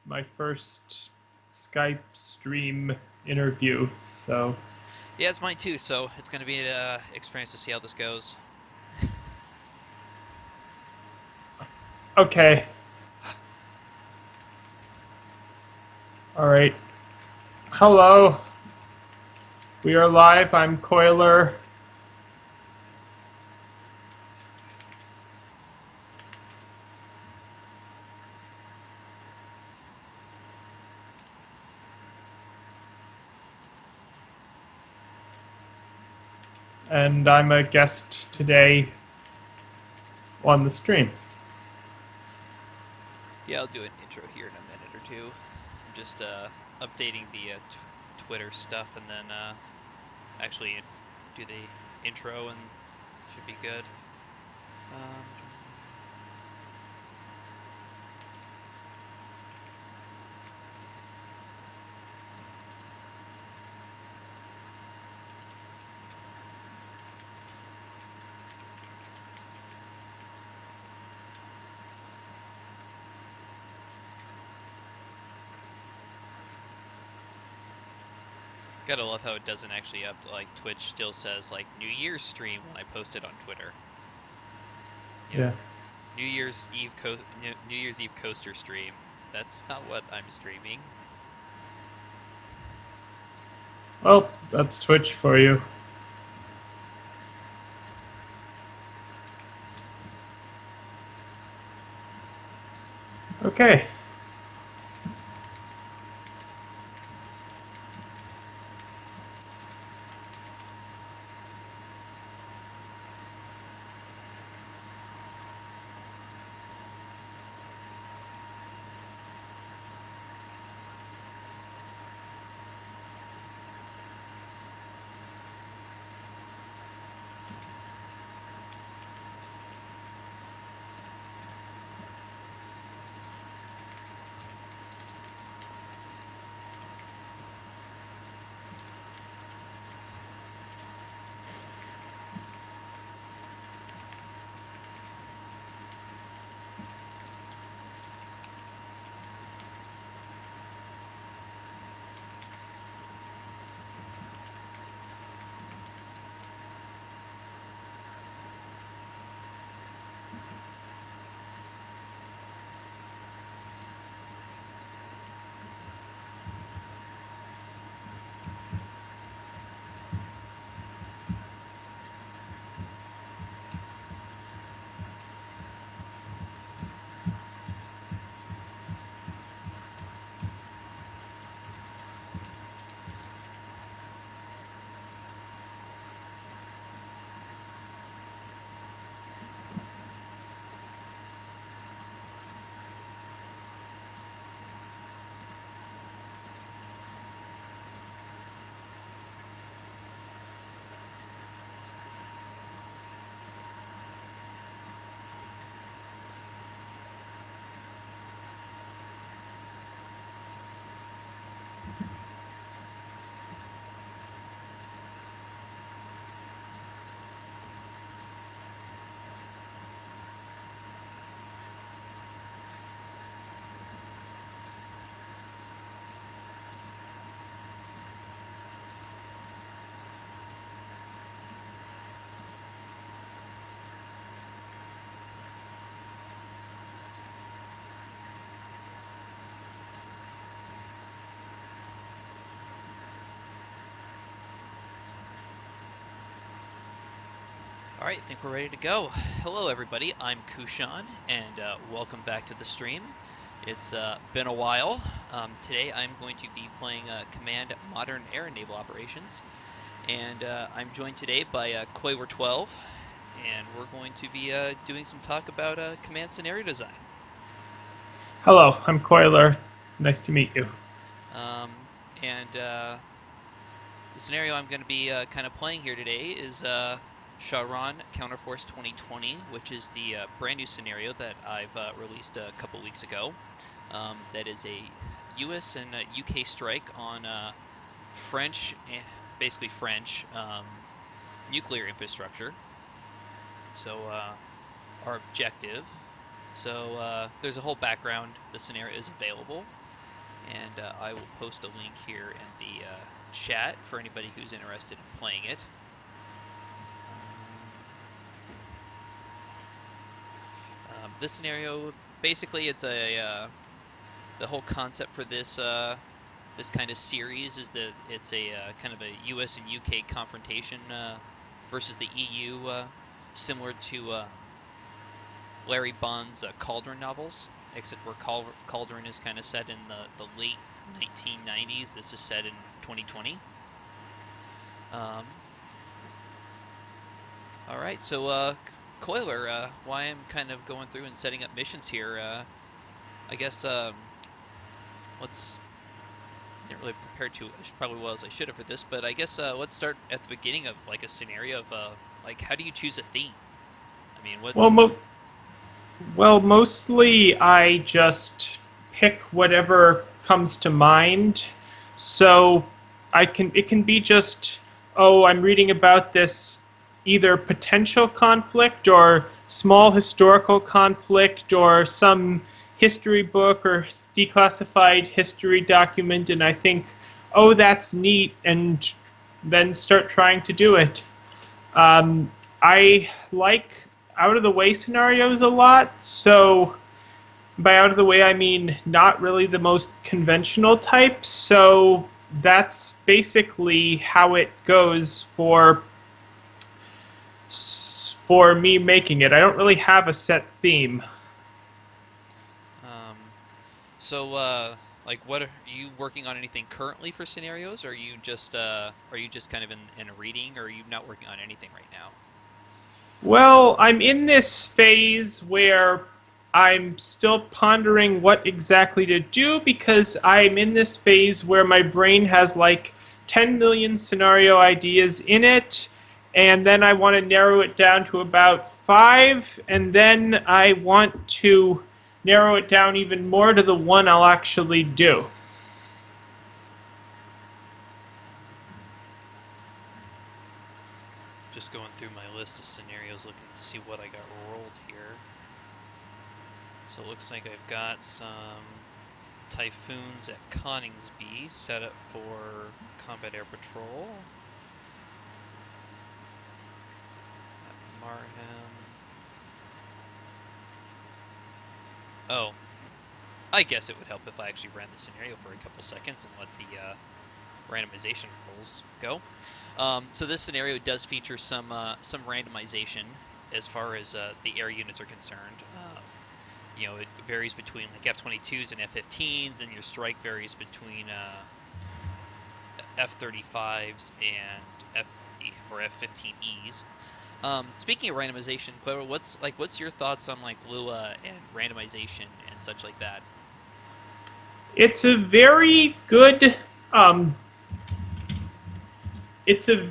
my first Skype stream interview, so Yeah, it's mine too, so it's going to be an experience to see how this goes. okay. All right. Hello. We are live. I'm Coiler. And I'm a guest today on the stream. Yeah, I'll do an intro here in a minute or two. I'm just updating the Twitter stuff and then actually do the intro and should be good. Um, Gotta love how it doesn't actually like Twitch still says like New Year's stream when I post it on Twitter. You know, Yeah. New Year's Eve coaster stream. That's not what I'm streaming. Well, that's Twitch for you. Okay. All right, I think we're ready to go. Hello, everybody. I'm Kushan, and welcome back to the stream. It's been a while. Today, I'm going to be playing Command Modern Air and Naval Operations, and I'm joined today by Koiwer12, and we're going to be doing some talk about command scenario design. Hello, I'm Coiler. Nice to meet you. And the scenario I'm going to be kind of playing here today is Chaudron Counterforce 2020, which is the brand new scenario that I've released a couple weeks ago. That is a US and UK strike on French, basically French, nuclear infrastructure. So our objective. So there's a whole background. The scenario is available. And I will post a link here in the chat for anybody who's interested in playing it. This scenario, basically, it's the whole concept for this this kind of series is that it's a kind of a U.S. and U.K. confrontation versus the EU, similar to Larry Bond's Chaudron novels, except where Chaudron is kind of set in the late 1990s. This is set in 2020. All right, so Coiler, why I'm kind of going through and setting up missions here, I guess let's didn't really prepare too probably well as I should have for this, but I guess let's start at the beginning of like a scenario of like how do you choose a theme? I mean, what? Well, mostly I just pick whatever comes to mind. So it can be just, oh, I'm reading about this either potential conflict or small historical conflict or some history book or declassified history document, and I think, oh, that's neat, and then start trying to do it. I like out of the way scenarios a lot, so by out of the way I mean not really the most conventional type, so that's basically how it goes for me making it. I don't really have a set theme. Um, so like what are you working on anything currently for scenarios? Or are you just kind of in a reading, or are you not working on anything right now? Well, I'm in this phase where I'm still pondering what exactly to do because I'm in this phase where my brain has like 10 million scenario ideas in it, and then I want to narrow it down to about 5, and then I want to narrow it down even more to the one I'll actually do. Just going through my list of scenarios, looking to see what I got rolled here. So it looks like I've got some Typhoons at Coningsby set up for combat air patrol. At Marham. Oh, I guess it would help if I actually ran the scenario for a couple seconds and let the randomization rolls go. So this scenario does feature some randomization as far as the air units are concerned. You know, it varies between like F-22s and F-15s, and your strike varies between F-35s and F or F-15Es. Speaking of randomization, Clever, what's your thoughts on like Lua and randomization and such like that? It's a very good um, it's a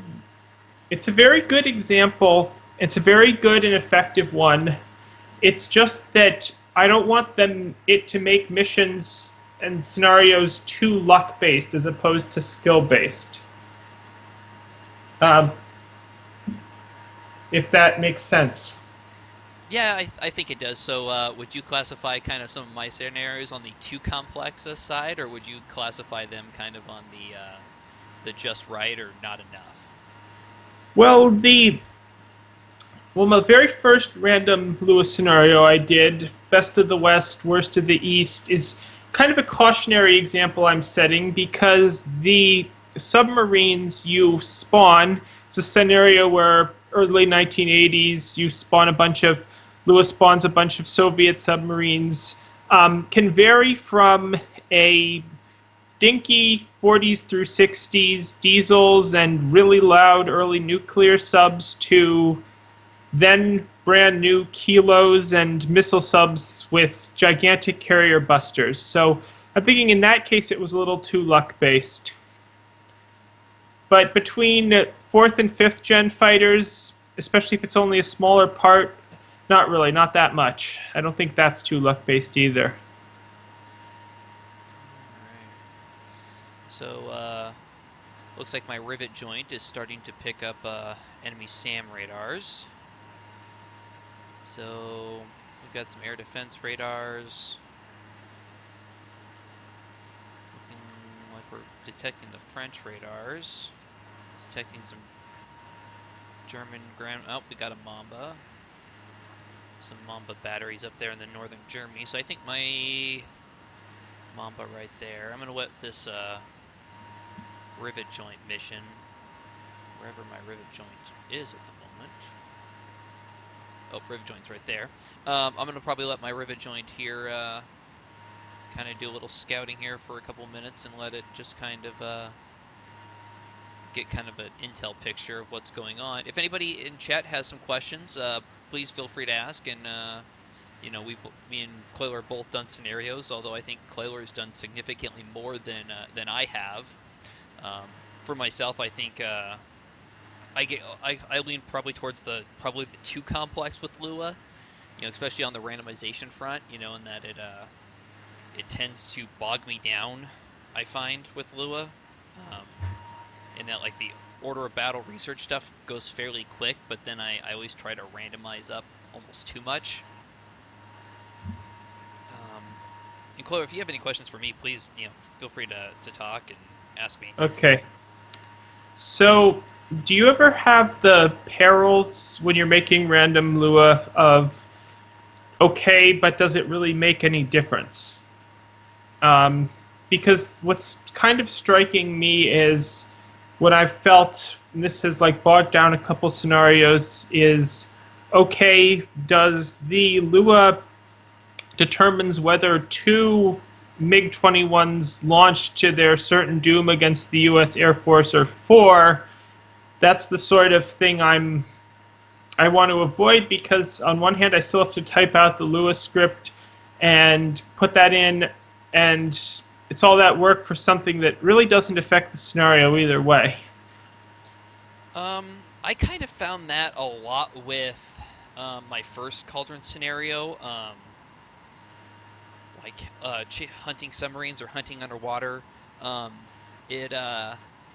it's a very good example. It's a very good and effective one. It's just that I don't want it to make missions and scenarios too luck based as opposed to skill based. Um, if that makes sense. Yeah, I think it does. So, would you classify kind of some of my scenarios on the too complex side, or would you classify them kind of on the just right or not enough? Well, my very first random Lewis scenario I did, best of the West, worst of the East, is kind of a cautionary example I'm setting because the submarines you spawn, it's a scenario where early 1980s you spawn a bunch of, Lewis spawns a bunch of Soviet submarines, can vary from a dinky 40s through 60s diesels and really loud early nuclear subs to then brand new kilos and missile subs with gigantic carrier busters. So I'm thinking in that case it was a little too luck based. But between fourth and fifth gen fighters, especially if it's only a smaller part, not really, not that much. I don't think that's too luck based either. All right. So, looks like my rivet joint is starting to pick up enemy SAM radars. So we've got some air defense radars. we're detecting the French radars. Detecting some German ground. Oh, we got a Mamba. Some Mamba batteries up there in the northern Germany. So I think my Mamba right there. I'm gonna let this rivet joint mission, wherever my rivet joint is at the moment. Oh, rivet joint's right there. I'm gonna probably let my rivet joint here kind of do a little scouting here for a couple minutes and let it just kind of get kind of an intel picture of what's going on. If anybody in chat has some questions, please feel free to ask. And you know, me and Clayler are both done scenarios, although I think Clayler's done significantly more than I have. For myself, I think I lean probably towards the too complex with Lua, you know, especially on the randomization front, you know, in that it tends to bog me down, I find, with Lua. In that, like, the order of battle research stuff goes fairly quick, but then I always try to randomize up almost too much. And Chloe, if you have any questions for me, please, you know, feel free to talk and ask me. Okay. So, do you ever have the perils when you're making random Lua of, okay, but does it really make any difference? Because what's kind of striking me is what I've felt, and this has like bogged down a couple scenarios, is okay, does the Lua determines whether two MiG-21s launched to their certain doom against the U.S. Air Force or four? That's the sort of thing I want to avoid, because on one hand I still have to type out the Lua script and put that in, and it's all that work for something that really doesn't affect the scenario either way. I kind of found that a lot with my first Cauldron scenario, like hunting submarines or hunting underwater. It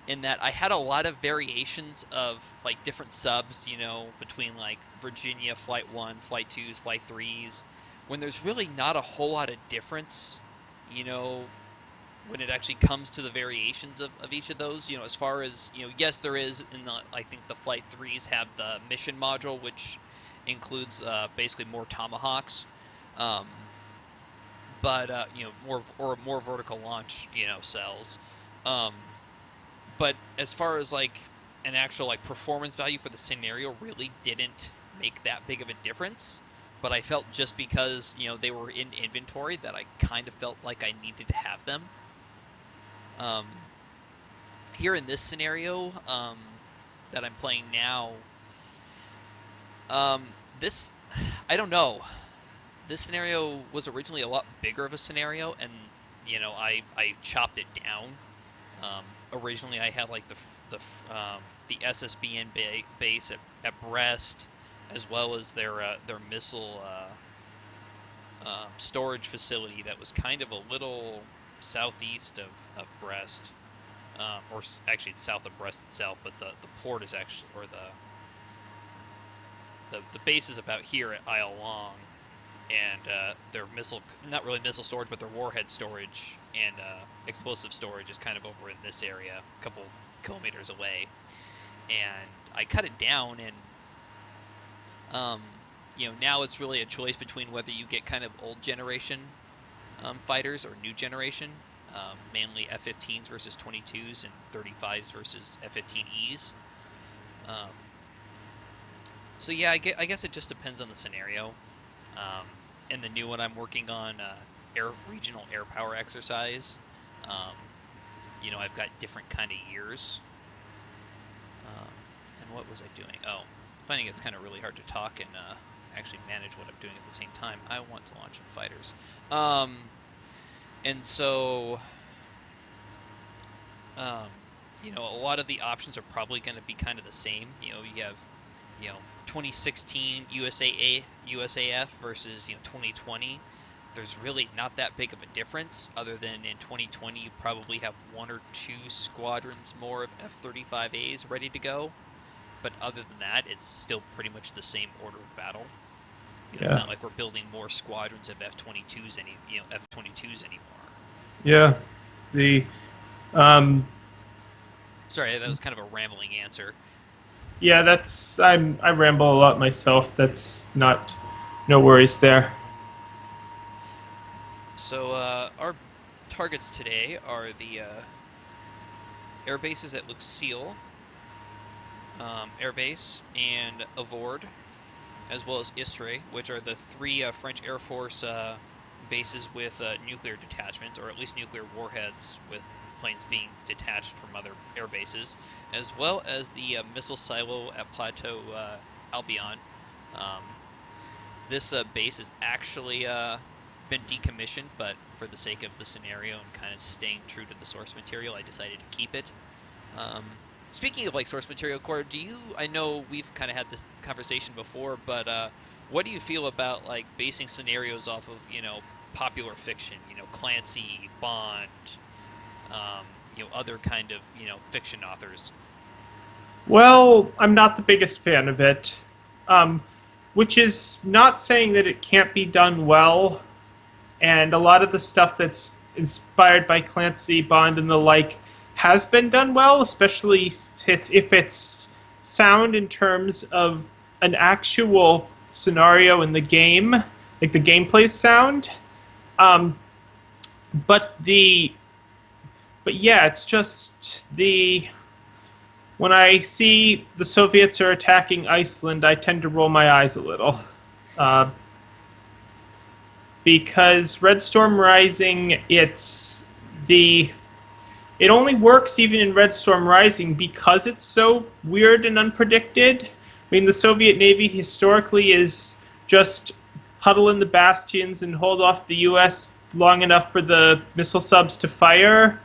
In that I had a lot of variations of like different subs, you know, between like Virginia Flight 1, Flight 2s, Flight 3s, when there's really not a whole lot of difference, you know, when it actually comes to the variations of each of those, you know, as far as, you know, yes, there is in the, I think the Flight 3s have the mission module, which includes basically more Tomahawks, um, but you know, more vertical launch, you know, cells. Um, but as far as like an actual like performance value for the scenario, really didn't make that big of a difference. But I felt just because, you know, they were in inventory that I kind of felt like I needed to have them. Um, Here in this scenario that I'm playing now, um, this, I don't know. This scenario was originally a lot bigger of a scenario, and you know, I chopped it down. Originally, I had like the SSBN base at Brest, as well as their missile storage facility that was kind of a little southeast of Brest, or actually it's south of Brest itself, but the port is actually, or the base is about here at Isle Long, and their missile, not really missile storage, but their warhead storage and explosive storage is kind of over in this area, a couple kilometers away. And I cut it down, and you know, now it's really a choice between whether you get kind of old generation fighters or new generation, mainly F-15s versus 22s and 35s versus F-15Es. So yeah, I guess it just depends on the scenario. And the new one I'm working on, regional air power exercise. Um, you know, I've got different kind of years. And what was I doing? Oh, finding it's kind of really hard to talk and actually manage what I'm doing at the same time. I want to launch some fighters. And so, you know, a lot of the options are probably going to be kind of the same. You know, you have, you know, 2016 USAF versus, you know, 2020. There's really not that big of a difference, other than in 2020 you probably have one or two squadrons more of F-35As ready to go. But other than that, it's still pretty much the same order of battle. You know, It's not like we're building more squadrons of F-22s F-22s anymore. Yeah. The Um, Sorry, that was kind of a rambling answer. yeah, I ramble a lot myself. That's not no worries there. So our targets today are the air bases at Luxile, Air Base, and Avoord, as well as Istres, which are the three French Air Force bases with nuclear detachments, or at least nuclear warheads, with planes being detached from other air bases, as well as the missile silo at Plateau Albion. Um, this base has actually been decommissioned, but for the sake of the scenario and kind of staying true to the source material, I decided to keep it. Speaking of like source material core, I know we've kind of had this conversation before, but what do you feel about like basing scenarios off of, popular fiction, Clancy, Bond, other kind of, fiction authors? Well, I'm not the biggest fan of it, um, which is not saying that it can't be done well. And a lot of the stuff that's inspired by Clancy, Bond, and the like has been done well, especially if it's sound in terms of an actual scenario in the game, like the gameplay's sound. Um, but the but yeah, it's just the when I see the Soviets are attacking Iceland, I tend to roll my eyes a little. Uh, because Red Storm Rising, the it only works even in Red Storm Rising because it's so weird and unpredicted. I mean, the Soviet Navy historically is just huddle in the bastions and hold off the U.S. long enough for the missile subs to fire.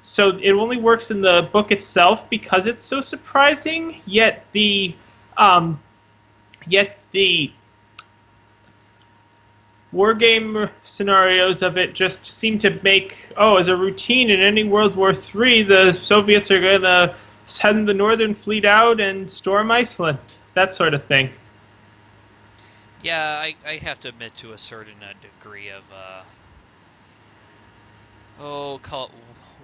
So it only works in the book itself because it's so surprising. Um, yet the wargame scenarios of it just seem to make, as a routine in any World War III, the Soviets are going to send the Northern Fleet out and storm Iceland. That sort of thing. Yeah, I have to admit to a certain degree of call it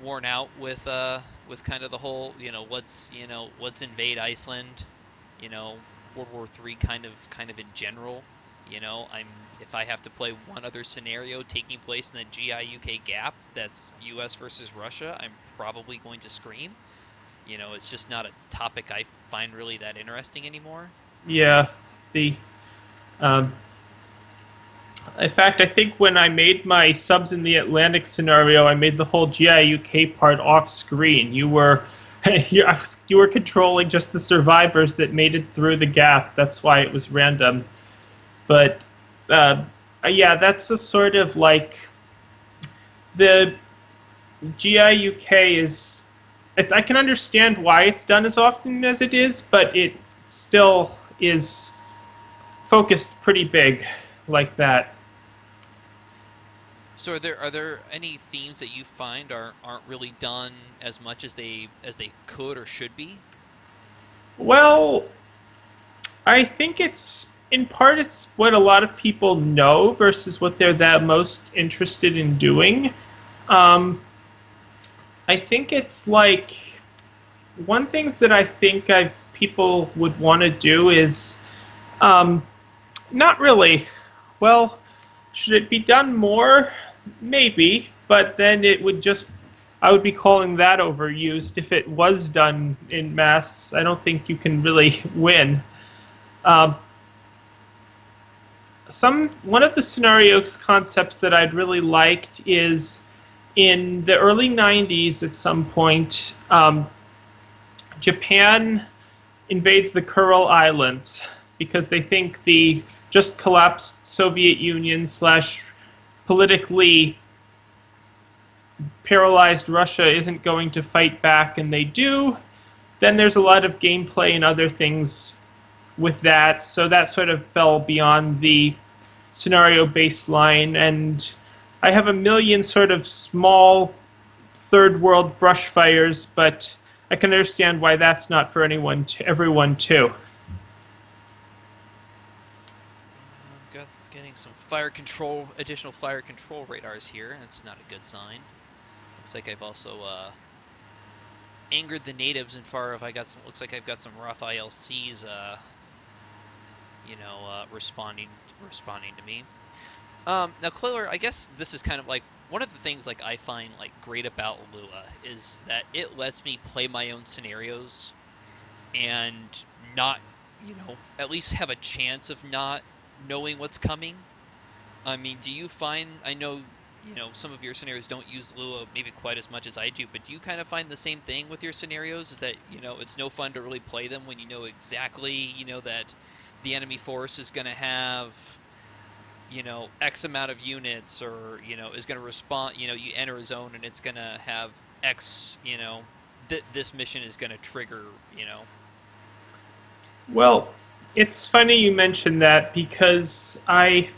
worn out with kind of the whole, let's invade Iceland, World War III kind of in general. If I have to play one other scenario taking place in the GI-UK gap that's US versus Russia, I'm probably going to scream. It's just not a topic I find really that interesting anymore. Yeah, the um, in fact, I think when I made my subs in the Atlantic scenario, I made the whole GIUK part off screen. You were you were controlling just the survivors that made it through the gap. That's why it was random. But uh, yeah, that's a sort of like the GIUK is. I can understand why it's done as often as it is, but it still is focused pretty big like that. So are there any themes that you find aren't really done as much as they could or should be? Well, I think it's in part it's what a lot of people know versus what they're that most interested in doing. Um, I think it's like one things that I think people would want to do is um, not really. Well, should it be done more? Maybe, but then it would just I would be calling that overused if it was done in mass. I don't think you can really win. Um, one of the scenarios concepts that I'd really liked is in the early 90s at some point Japan invades the Kuril Islands because they think the just collapsed Soviet Union slash politically paralyzed Russia isn't going to fight back, and they do. Then there's a lot of gameplay and other things with that, so that sort of fell beyond the scenario baseline. And I have a million sort of small third world brush fires, but I can understand why that's not for everyone too. Getting some additional fire control radars here. That's not a good sign. Looks like I've also angered the natives in far of I got some. Looks like I've got some rough ILCs, responding to me. Now, Clayler, I guess this is kind of like one of the things like I find like great about Lua is that it lets me play my own scenarios and not, at least have a chance of not knowing what's coming. I mean, do you find, I know, some of your scenarios don't use Lua maybe quite as much as I do, but do you kind of find the same thing with your scenarios? Is that, it's no fun to really play them when you know exactly, that the enemy force is going to have, X amount of units or, is going to respond, you enter a zone and it's going to have X, this mission is going to trigger, Well, it's funny you mentioned that because I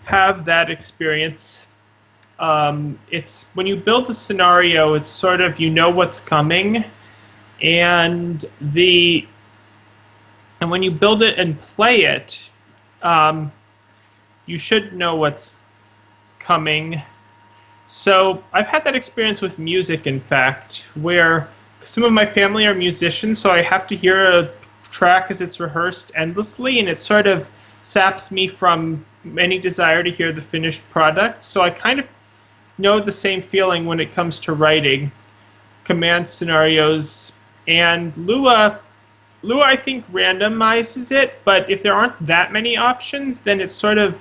have that experience. It's when you build a scenario, it's sort of you know what's coming, and when you build it and play it, you should know what's coming. So I've had that experience with music, in fact, where some of my family are musicians, so I have to hear a track as it's rehearsed endlessly, and it sort of saps me from any desire to hear the finished product. So I kind of know the same feeling when it comes to writing command scenarios. And Lua I think randomizes it, but if there aren't that many options, then it sort of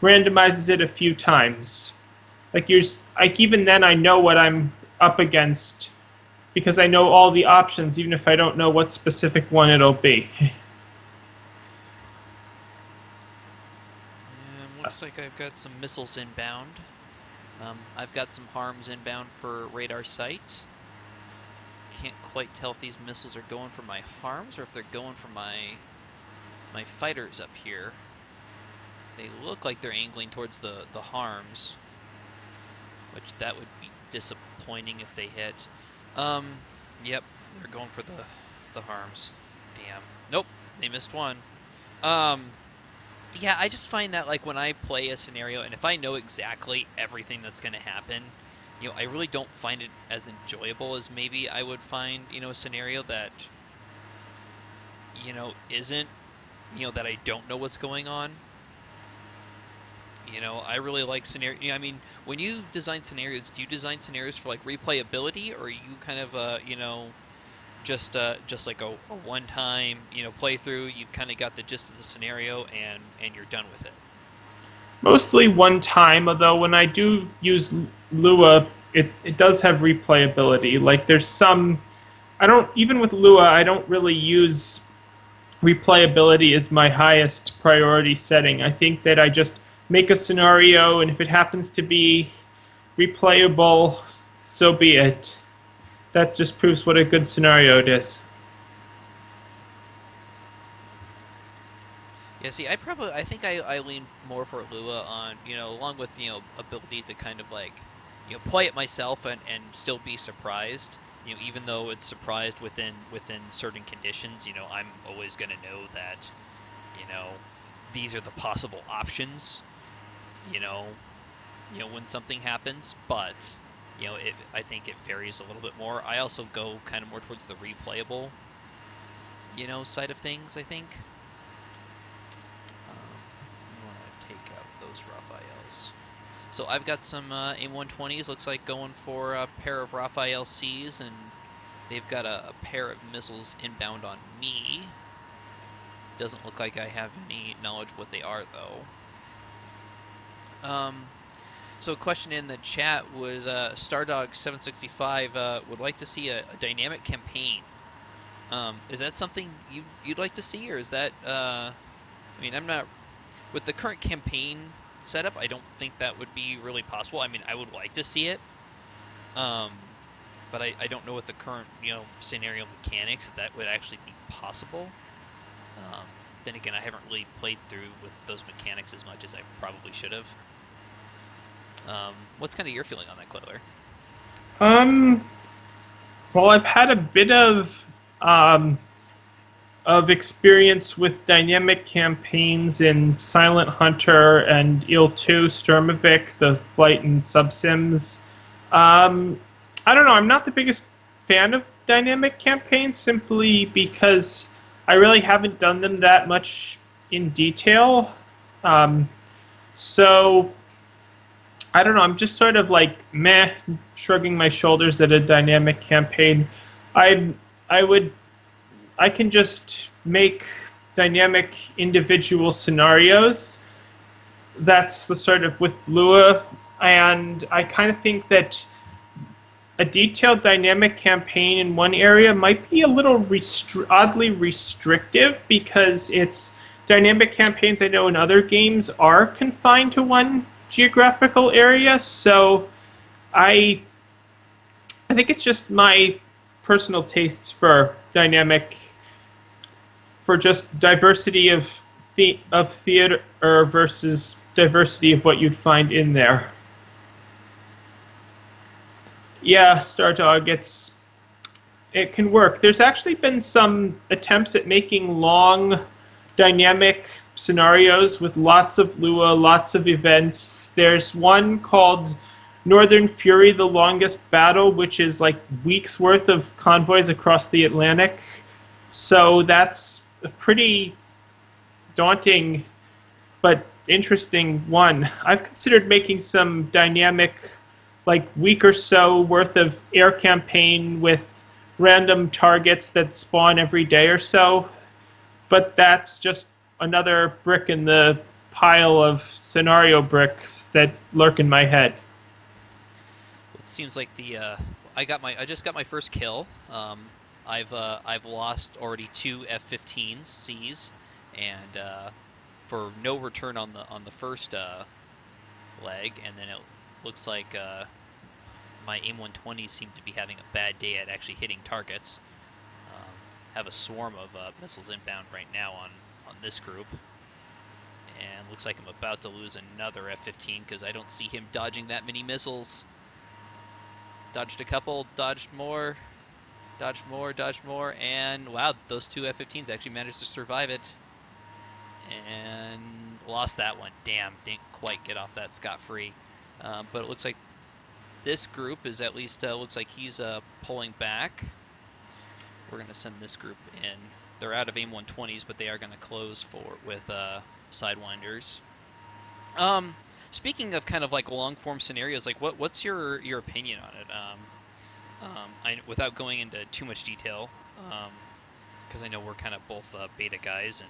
randomizes it a few times. Like even then I know what I'm up against because I know all the options, even if I don't know what specific one it'll be. Looks like I've got some missiles inbound. I've got some harms inbound for radar sight. Can't quite tell if these missiles are going for my harms or if they're going for my fighters up here. They look like they're angling towards the harms, which that would be disappointing if they hit. Yep, they're going for the harms. Damn. Nope, they missed one. Yeah, I just find that like when I play a scenario and if I know exactly everything that's going to happen, I really don't find it as enjoyable as maybe I would find, a scenario that, isn't, that I don't know what's going on. I really like scenario. I mean, when you design scenarios, do you design scenarios for like replayability, or are you kind of, just like a one-time, playthrough? You've kind of got the gist of the scenario and you're done with it. Mostly one time, although when I do use Lua, it does have replayability. Like there's some, even with Lua, I don't really use replayability as my highest priority setting. I think that I just make a scenario, and if it happens to be replayable, so be it. That just proves what a good scenario it is. Yeah, see, I think I lean more for Lua on, along with, ability to kind of like, play it myself and still be surprised. Even though it's surprised within certain conditions, I'm always going to know that, these are the possible options, when something happens, but, I think it varies a little bit more. I also go kind of more towards the replayable, side of things, I think. I want to take out those Raphaels. So I've got some AIM-120s, looks like going for a pair of Raphael Cs, and they've got a pair of missiles inbound on me. Doesn't look like I have any knowledge of what they are, though. So a question in the chat would Stardog765 would like to see a dynamic campaign. Is that something you'd like to see, or is that I mean, I'm not with the current campaign setup. I don't think that would be really possible. I mean, I would like to see it, but I don't know what the current scenario mechanics that would actually be possible. Then again, I haven't really played through with those mechanics as much as I probably should have. What's kind of your feeling on that, Clayler? Well, I've had a bit of experience with dynamic campaigns in Silent Hunter and Il 2 Sturmovik, the flight and subsims. Um, I don't know. I'm not the biggest fan of dynamic campaigns simply because I really haven't done them that much in detail. Um, so I don't know. I'm just sort of like meh, shrugging my shoulders at a dynamic campaign. I I would I can just make dynamic individual scenarios. That's the sort of with Lua, and I kind of think that a detailed dynamic campaign in one area might be a little oddly restrictive because it's dynamic campaigns I know in other games are confined to one geographical area. So I I think it's just my personal tastes for dynamic for just diversity of theater versus diversity of what you'd find in there. Yeah, Stardog, it can work. There's actually been some attempts at making long dynamic scenarios with lots of Lua, lots of events. There's one called Northern Fury, the longest battle, which is like weeks worth of convoys across the Atlantic. So that's a pretty daunting but interesting one. I've considered making some dynamic, like week or so worth of air campaign with random targets that spawn every day or so, but that's just another brick in the pile of scenario bricks that lurk in my head. It seems like I just got my first kill. I've lost already two F-15s Cs, and for no return on the first leg, and then it looks like my AIM-120s seem to be having a bad day at actually hitting targets. Have a swarm of missiles inbound right now on this group, and looks like I'm about to lose another F-15 because I don't see him dodging that many missiles. Dodged a couple, dodged more, and wow, those two F-15s actually managed to survive it. And lost that one. Damn, didn't quite get off that scot-free. But it looks like this group is at least, looks like he's pulling back. We're going to send this group in. They're out of AIM-120s, but they are going to close with Sidewinders. Speaking of kind of like long-form scenarios, like what's your opinion on it? Without going into too much detail, because I know we're kind of both beta guys, and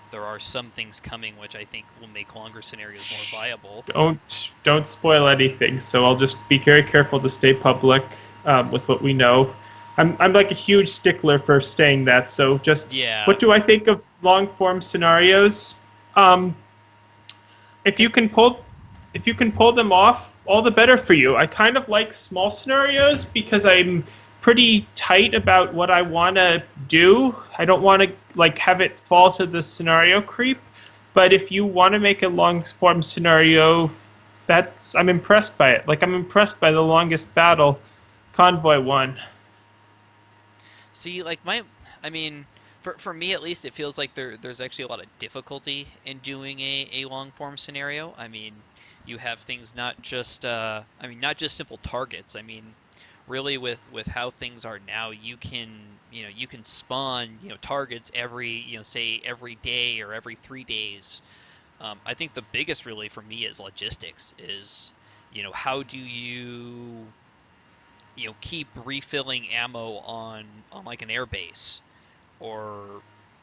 there are some things coming which I think will make longer scenarios more viable. Don't spoil anything. So I'll just be very careful to stay public with what we know. I'm like a huge stickler for saying that. So just What do I think of long form scenarios? If you can pull them off, all the better for you. I kind of like small scenarios because I'm pretty tight about what I want to do. I don't want to like have it fall to the scenario creep. But if you want to make a long form scenario, I'm impressed by it. Like I'm impressed by the longest battle, Convoy one. See, like I mean, for me at least, it feels like there's actually a lot of difficulty in doing a long form scenario. I mean, you have things not just not just simple targets. I mean, really with how things are now, you can spawn targets every say every day or every 3 days. I think the biggest really for me is logistics. Is how do you keep refilling ammo on like an airbase, or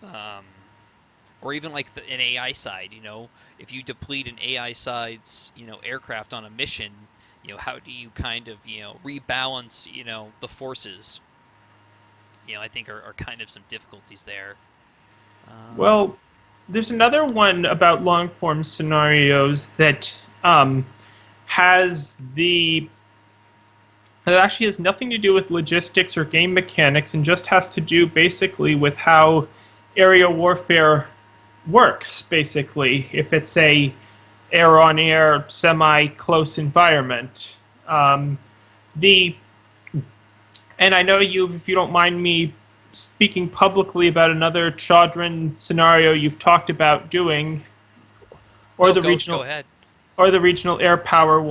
um, or even like an AI side. If you deplete an AI side's aircraft on a mission, how do you kind of rebalance the forces? I think are kind of some difficulties there. Well, there's another one about long form scenarios that has the it actually has nothing to do with logistics or game mechanics and just has to do basically with how area warfare works, basically, if it's a air-on-air, semi-close environment. The And I know if you don't mind me speaking publicly about another Chaudron scenario you've talked about doing, or Go ahead. or the regional air power one.